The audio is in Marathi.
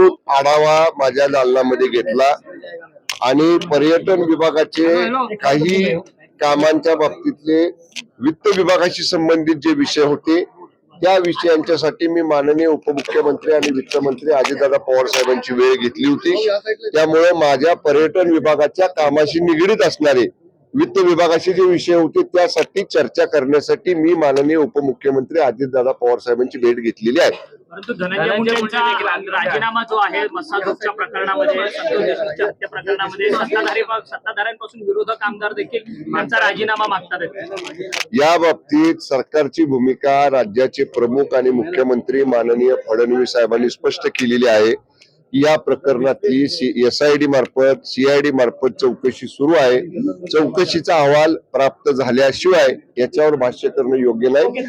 विस्तृत आढावा माझ्या दालनामध्ये घेतला आणि पर्यटन विभागाचे काही कामांच्या बाबतीतले वित्त विभागाशी संबंधित जे विषय होते त्या विषयांच्यासाठी मी माननीय उपमुख्यमंत्री आणि वित्तमंत्री अजितदादा पवार साहेबांची वेळ घेतली होती। त्यामुळे माझ्या पर्यटन विभागाच्या कामाशी निगडीत असणारे वित्त विभागाचे जे विषय होते त्यासाठी चर्चा करण्यासाठी मी माननीय उपमुख्यमंत्री अजितदादा पवार साहेबांची भेट घेतलेली आहे। परंतु धनंजय मुंडेंचा राजीनामा जो आहे मसाजोगच्या प्रकरणामध्ये, संतोष देशमुखच्या हत्या प्रकरणामध्ये सत्ताधाऱ्यांपासून विरोधक आमदार देखील त्यांचा राजीनामा मागतात। या बाबतीत सरकारची भूमिका राज्याचे प्रमुख आणि मुख्यमंत्री माननीय फडणवीस साहेबांनी स्पष्ट केलेली आहे। या प्रकरणातली SID मार्फत CID मार्फत चौकशी सुरू आहे। चौकशीचा अहवाल प्राप्त झाल्याशिवाय याच्यावर भाष्य करणं योग्य नाही।